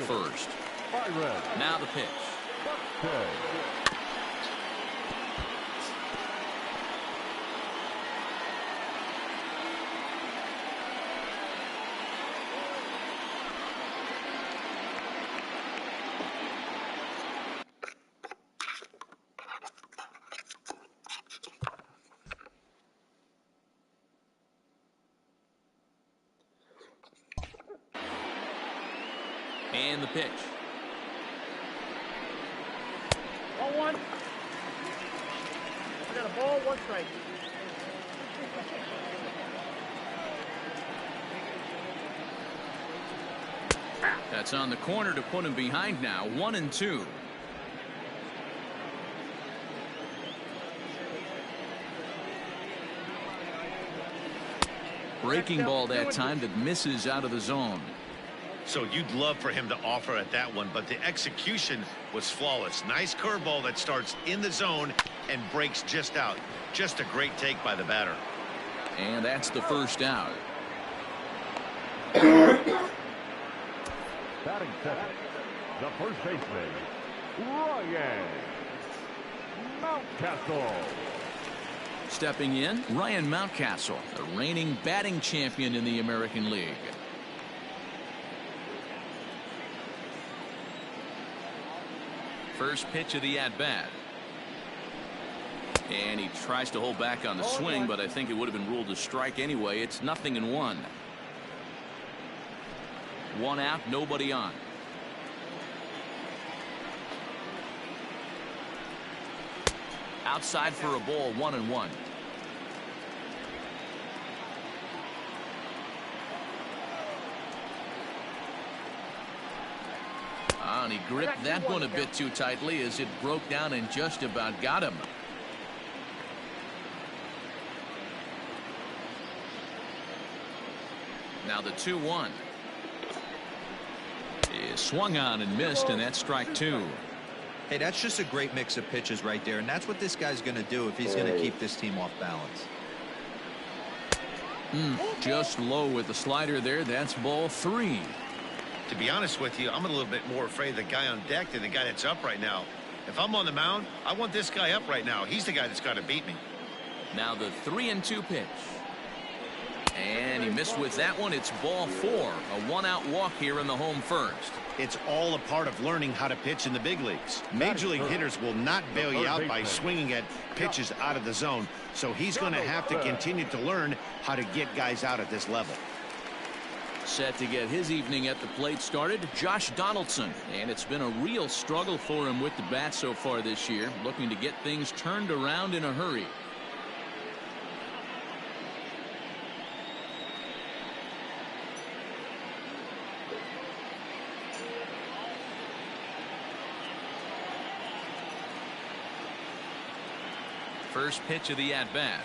first. Now the pitch. And the pitch. 0-1. I got a ball, 1 strike. That's on the corner to put him behind now. 1-2. Breaking ball that time that misses out of the zone. So you'd love for him to offer at that one, but the execution was flawless. Nice curveball that starts in the zone and breaks just out. Just a great take by the batter. And that's the first out. Batting second, the first baseman, Ryan Mountcastle. Stepping in, Ryan Mountcastle, the reigning batting champion in the American League. First pitch of the at-bat. And he tries to hold back on the swing, but I think it would have been ruled a strike anyway. It's 0-1. 1 out, nobody on. Outside for a ball, 1-1. And he gripped that one a bit too tightly as it broke down and just about got him. Now the 2-1 is swung on and missed, and that's strike 2. Hey, that's just a great mix of pitches right there, and that's what this guy's going to do if he's going to keep this team off balance. Just low with the slider there. That's ball 3. To be honest with you, I'm a little bit more afraid of the guy on deck than the guy that's up right now. If I'm on the mound, I want this guy up right now. He's the guy that's got to beat me. Now the 3-2 pitch. And he missed with that one. It's ball 4. A 1-out walk here in the home first. It's all a part of learning how to pitch in the big leagues. Major league hitters will not bail you out by swinging at pitches out of the zone. So he's going to have to continue to learn how to get guys out at this level. Set to get his evening at the plate started, Josh Donaldson. And it's been a real struggle for him with the bat so far this year, looking to get things turned around in a hurry. First pitch of the at-bat.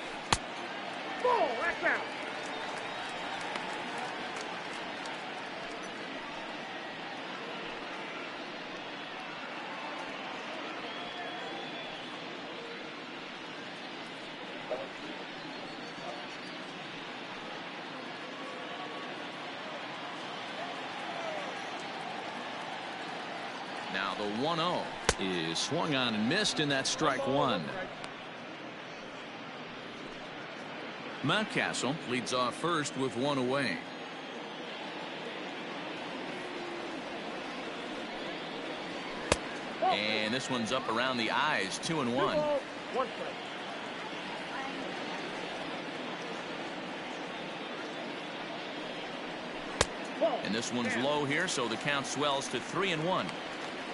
Ball, that's out. Now the 1-0 is swung on and missed, and that's strike 1. Mountcastle leads off first with 1 away. And this one's up around the eyes, 2-1. 1 strike. And this one's low here, so the count swells to 3-1.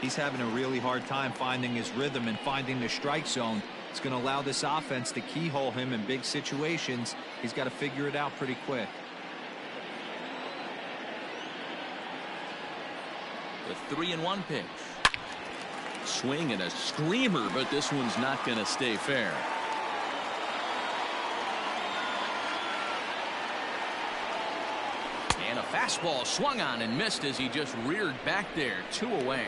He's having a really hard time finding his rhythm and finding the strike zone. It's going to allow this offense to keyhole him in big situations. He's got to figure it out pretty quick. The 3-1 pitch. Swing and a screamer, but this one's not going to stay fair. And a fastball swung on and missed as he just reared back there, 2 away.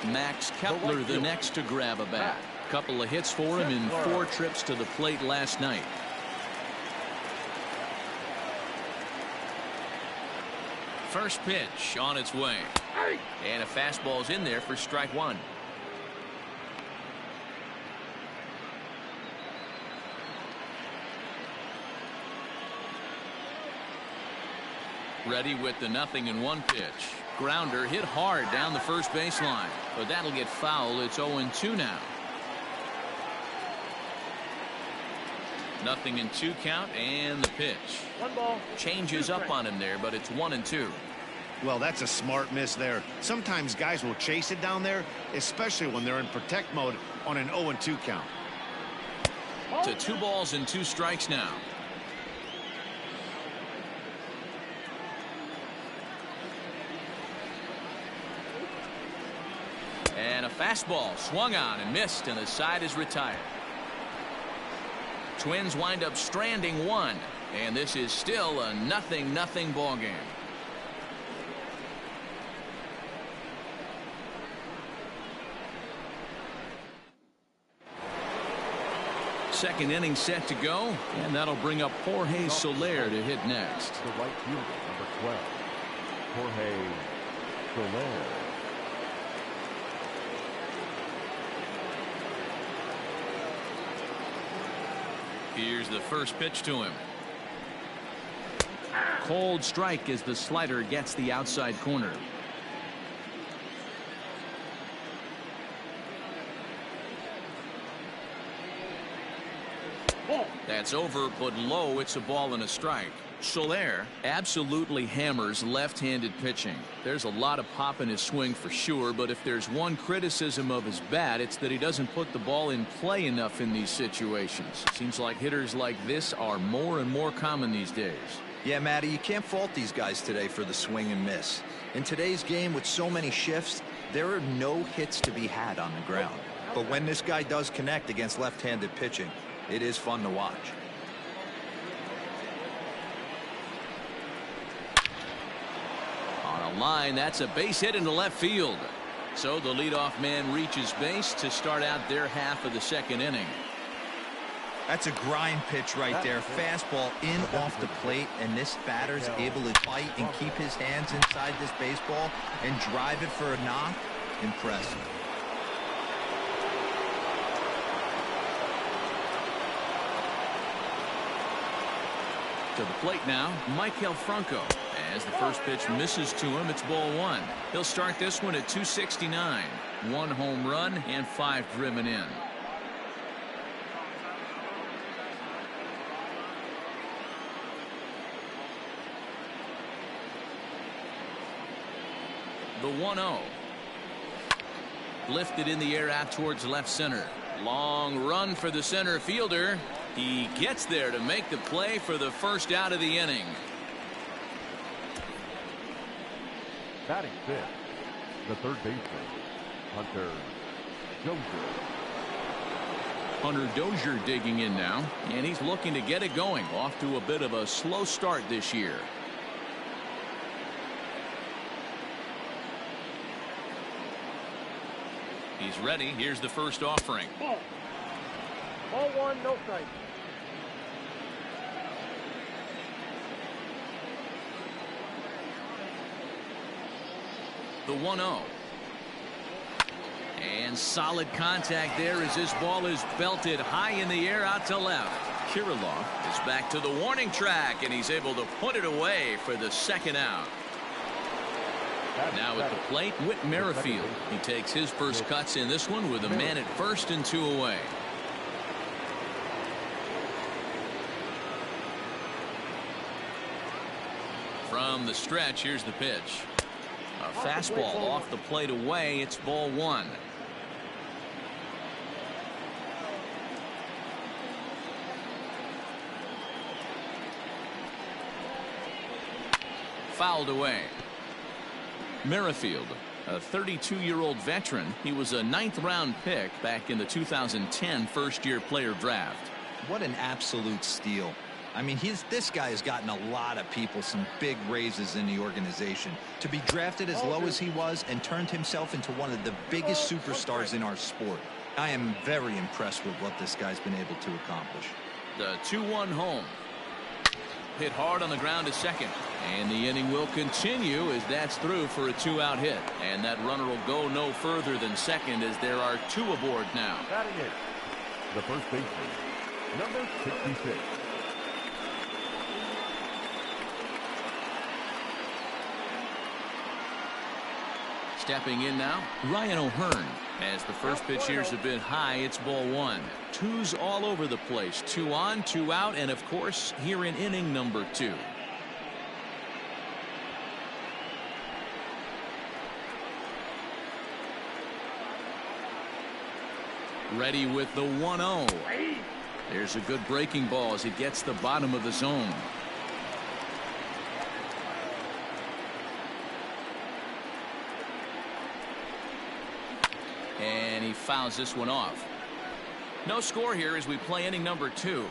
Max Kepler the next to grab a bat. Couple of hits for him in 4 trips to the plate last night. First pitch on its way. And a fastball's in there for strike one. Ready with the 0-1 pitch. Grounder hit hard down the first baseline, but that'll get foul. It's 0-2 now. 0-2 count, and the pitch. One ball. Changes up on him there, but it's 1-2. Well, that's a smart miss there. Sometimes guys will chase it down there, especially when they're in protect mode on an 0-2 count. To 2 balls and 2 strikes now. And a fastball swung on and missed, and the side is retired. Twins wind up stranding 1, and this is still a 0-0 ball game. Second inning set to go, and that'll bring up Jorge Soler to hit next. The right fielder, number 12, Jorge Soler. Here's the first pitch to him. Cold strike as the slider gets the outside corner. That's over, but low. It's a ball and a strike. Soler absolutely hammers left-handed pitching. There's a lot of pop in his swing for sure, but if there's one criticism of his bat, it's that he doesn't put the ball in play enough in these situations. Seems like hitters like this are more and more common these days. Yeah, Matty, you can't fault these guys today for the swing and miss. In today's game with so many shifts, there are no hits to be had on the ground. But when this guy does connect against left-handed pitching, it is fun to watch. On a line, that's a base hit into left field. So the leadoff man reaches base to start out their half of the second inning. That's a grind pitch right there. Fastball in off the plate, and this batter's able to fight and keep his hands inside this baseball and drive it for a knock. Impressive. To the plate now, Michael Franco. As the first pitch misses to him, it's ball 1. He'll start this one at 269. 1 home run and 5 driven in. The 1-0. Lifted in the air out towards left center. Long run for the center fielder. He gets there to make the play for the first out of the inning. Batting fifth, the third baseman, Hunter Dozier. Hunter Dozier digging in now, and he's looking to get it going. Off to a bit of a slow start this year. He's ready. Here's the first offering. Ball 1, no strike. The 1-0. And solid contact there as this ball is belted high in the air out to left. Kirilloff is back to the warning track, and he's able to put it away for the second out. Now at the plate, Whit Merrifield. He takes his first cuts in this one with a man at first and 2 away. From the stretch, here's the pitch. A fastball off the plate away. It's ball 1. Fouled away. Merrifield, a 32-year-old veteran. He was a 9th-round pick back in the 2010 first-year player draft. What an absolute steal. I mean, this guy has gotten a lot of people some big raises in the organization. To be drafted as low as he was and turned himself into one of the biggest superstars in our sport. I am very impressed with what this guy's been able to accomplish. The 2-1 home. Hit hard on the ground to second. And the inning will continue as that's through for a 2-out hit. And that runner will go no further than second as there are 2 aboard now. Batting in, the first baseman, number 66. Stepping in now, Ryan O'Hearn. As the first pitch here's a bit high, it's ball 1. 2's all over the place. 2 on, 2 out, and of course, here in inning number 2. Ready with the 1-0. There's a good breaking ball as it gets the bottom of the zone. And he fouls this one off. No score here as we play inning number 2.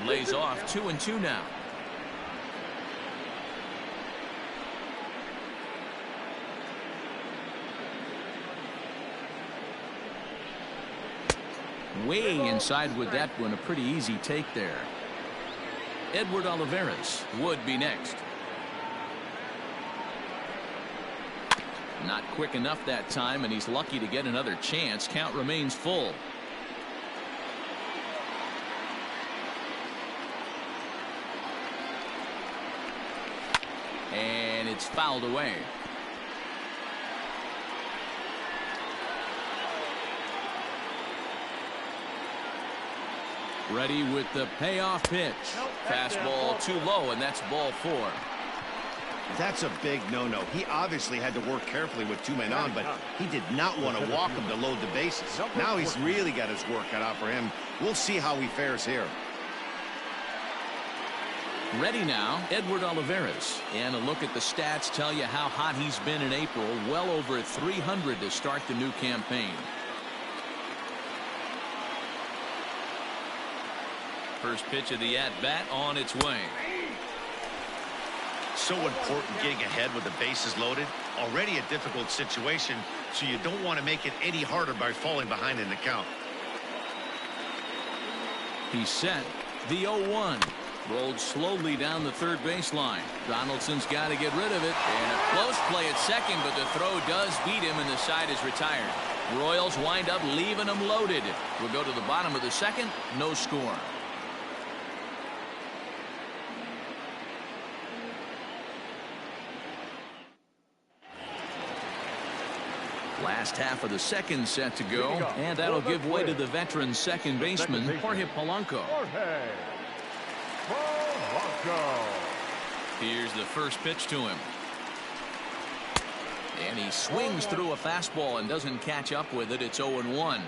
Lays off 2-2 now. Way inside with that one. A pretty easy take there. Edward Olivares would be next. Not quick enough that time, and he's lucky to get another chance. Count remains full. And it's fouled away. Ready with the payoff pitch. Fastball too low, and that's ball 4. That's a big no-no. He obviously had to work carefully with 2 men on, but he did not want to walk him to load the bases. Now he's really got his work cut out for him. We'll see how he fares here. Ready now, Edward Olivares. And a look at the stats tell you how hot he's been in April. Well over 300 to start the new campaign. First pitch of the at-bat on its way. So important getting ahead with the bases loaded. Already a difficult situation, so you don't want to make it any harder by falling behind in the count. He's set. The 0-1. Rolled slowly down the third baseline. Donaldson's got to get rid of it. And a close play at second, but the throw does beat him, and the side is retired. Royals wind up leaving him loaded. We'll go to the bottom of the second. No score. Last half of the second set to go, and that'll give way to the veteran second baseman, Jorge Polanco. Here's the first pitch to him. And he swings through a fastball and doesn't catch up with it. It's 0-1.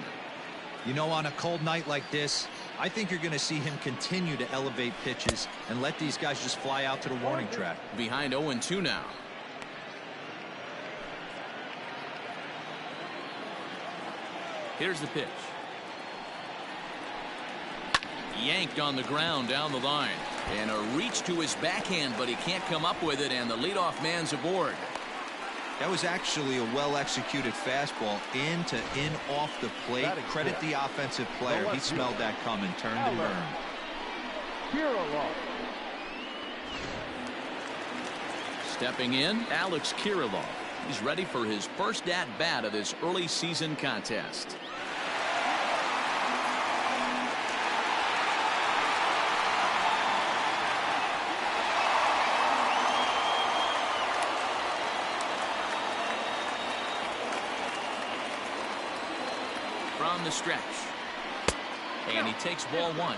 You know, on a cold night like this, I think you're going to see him continue to elevate pitches and let these guys just fly out to the warning track. Behind 0-2 now. Here's the pitch. Yanked on the ground down the line. And a reach to his backhand, but he can't come up with it, and the leadoff man's aboard. That was actually a well-executed fastball in off the plate. Credit the offensive player. He smelled that coming, turned and burned. Stepping in, Alex Kirilloff. He's ready for his first at-bat of this early season contest. From the stretch. And he takes ball 1.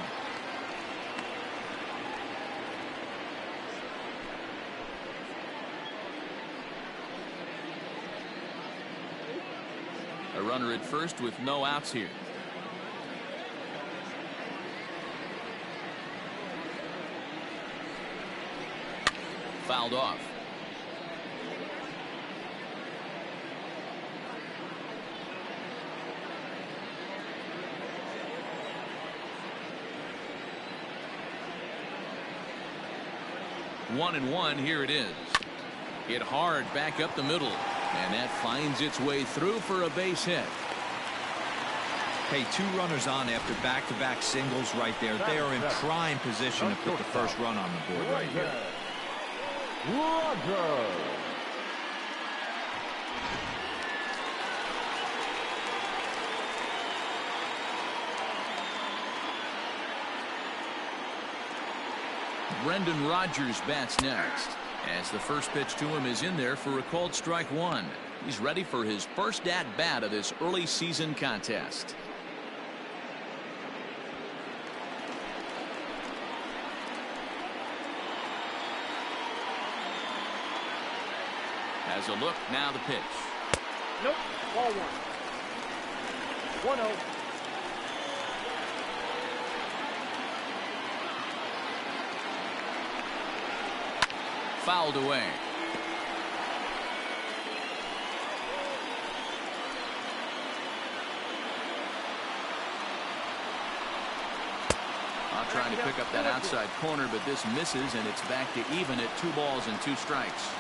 A runner at first with no outs here. Fouled off. One and one. Here it is. Hit hard back up the middle. And that finds its way through for a base hit. Hey, 2 runners on after back-to-back singles right there. They are in prime position to put the first run on the board right here. Roger. Brendan Rodgers bats next, as the first pitch to him is in there for a called strike 1. He's ready for his first at-bat of this early season contest. Has a look, now the pitch. Nope, ball 1. 1-0. Fouled away. Trying to pick up that outside corner, but this misses, and it's back to even at 2 balls and 2 strikes.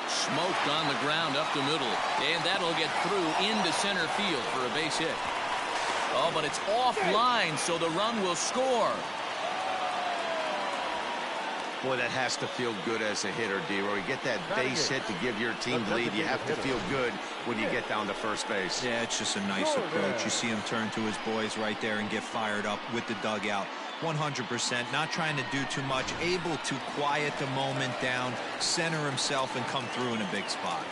Smoked on the ground up the middle, and that'll get through into center field for a base hit. Oh, but it's offline, so the run will score. Boy, that has to feel good as a hitter, D-Roy. You get that base hit to give your team the lead. You have to feel good when you get down to first base. Yeah, it's just a nice approach. You see him turn to his boys right there and get fired up with the dugout. 100%, not trying to do too much, able to quiet the moment down, center himself, and come through in a big spot.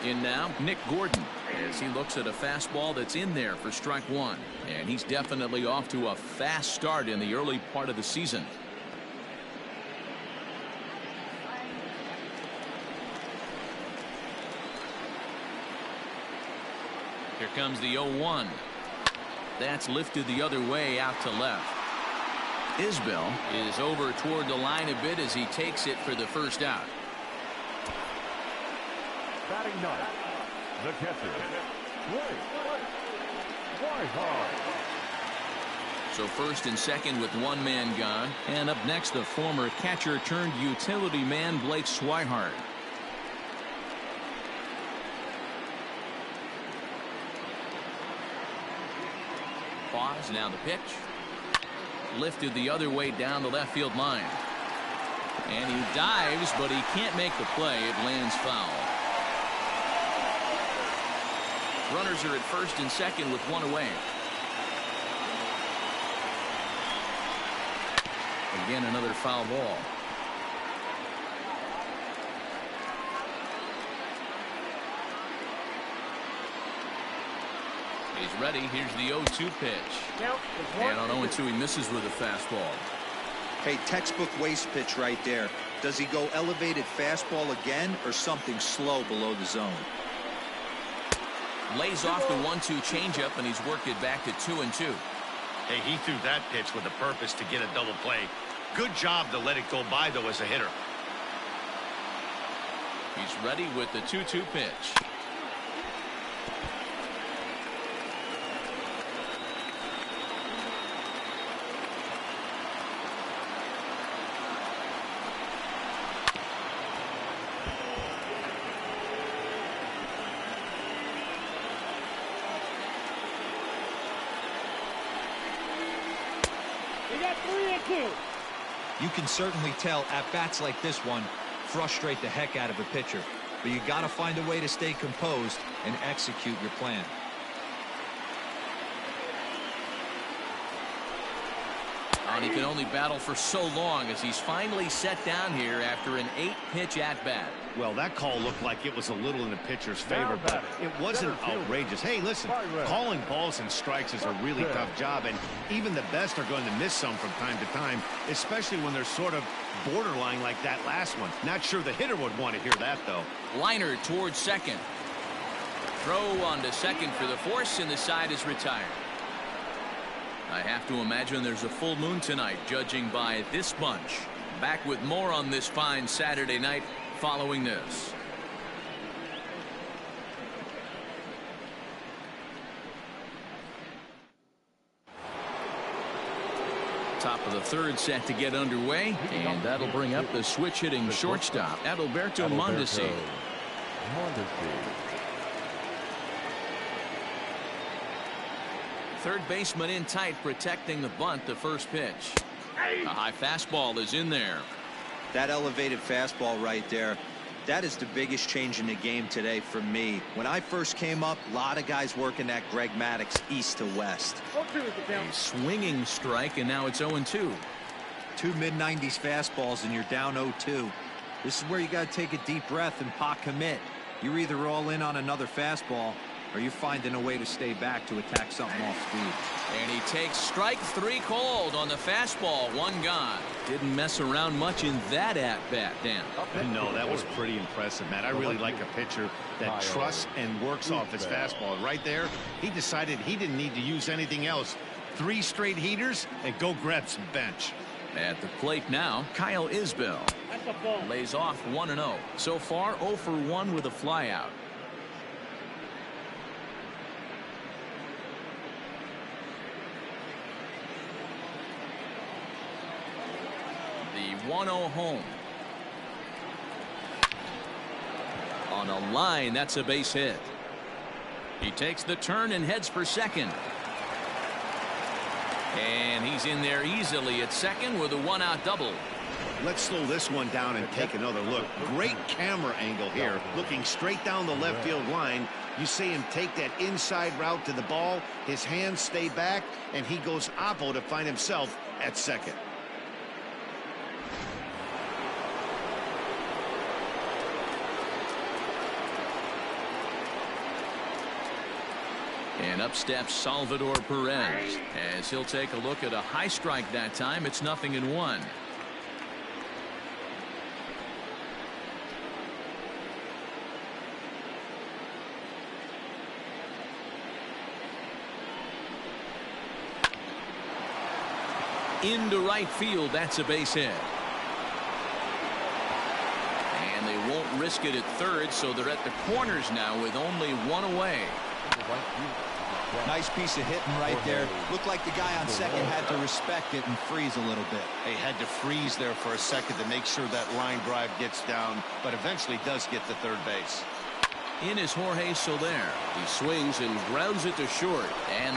In now, Nick Gordon, as he looks at a fastball that's in there for strike 1. And he's definitely off to a fast start in the early part of the season. Here comes the 0-1. That's lifted the other way out to left. Isbell is over toward the line a bit as he takes it for the first out. Batting ninth, the catcher, Swihart. So first and second with 1 man gone, and up next the former catcher turned utility man Blake Swihart. Pause, now the pitch. Lifted the other way down the left field line. And he dives, but he can't make the play. It lands foul. Runners are at first and second with 1 away. Again, another foul ball. He's ready. Here's the 0-2 pitch. And on 0-2, he misses with a fastball. Hey, textbook waste pitch right there. Does he go elevated fastball again or something slow below the zone? Lays off the 1-2 changeup, and he's worked it back to 2-2. Hey, he threw that pitch with a purpose to get a double play. Good job to let it go by, though, as a hitter. He's ready with the 2-2 pitch. You can certainly tell at-bats like this one frustrate the heck out of a pitcher, but you got to find a way to stay composed and execute your plan. And he can only battle for so long as he's finally set down here after an 8-pitch at-bat. Well, that call looked like it was a little in the pitcher's favor, but it wasn't outrageous. Hey, listen, calling balls and strikes is a really tough job, and even the best are going to miss some from time to time, especially when they're sort of borderline like that last one. Not sure the hitter would want to hear that, though. Liner towards second. Throw on to second for the force, and the side is retired. I have to imagine there's a full moon tonight, judging by this bunch. Back with more on this fine Saturday night following this. Top of the third set to get underway, and that'll bring up the switch hitting shortstop, Adalberto Mondesi. Third baseman in tight, protecting the bunt. The first pitch. A high fastball is in there. That elevated fastball right there, that is the biggest change in the game today for me. When I first came up, a lot of guys working that Greg Maddux east to west. A swinging strike, and now it's 0-2. Two mid-90s fastballs, and you're down 0-2. This is where you got to take a deep breath and pot commit. You're either all in on another fastball, or you're finding a way to stay back to attack something off speed. And he takes strike 3 called on the fastball. 1 gone. Didn't mess around much in that at-bat, Dan. No, that was pretty impressive, Matt. I really like a pitcher that trusts and works off his fastball. Right there, he decided he didn't need to use anything else. 3 straight heaters and go grab some bench. At the plate now, Kyle Isbell lays off 1-0. So far, 0 for 1 with a flyout. The 1-0 home. On a line, that's a base hit. He takes the turn and heads for second. And he's in there easily at second with a 1-out double. Let's slow this one down and take another look. Great camera angle here, looking straight down the left field line. You see him take that inside route to the ball. His hands stay back, and he goes oppo to find himself at second. And up steps Salvador Perez as he'll take a look at a high strike that time. It's 0-1. Into right field, that's a base hit. And they won't risk it at third, so they're at the corners now with only 1 away. Nice piece of hitting right there. Looked like the guy on second had to respect it and freeze a little bit. He had to freeze there for a second to make sure that line drive gets down, but eventually does get to third base. In is Jorge Soler. He swings and grounds it to short. And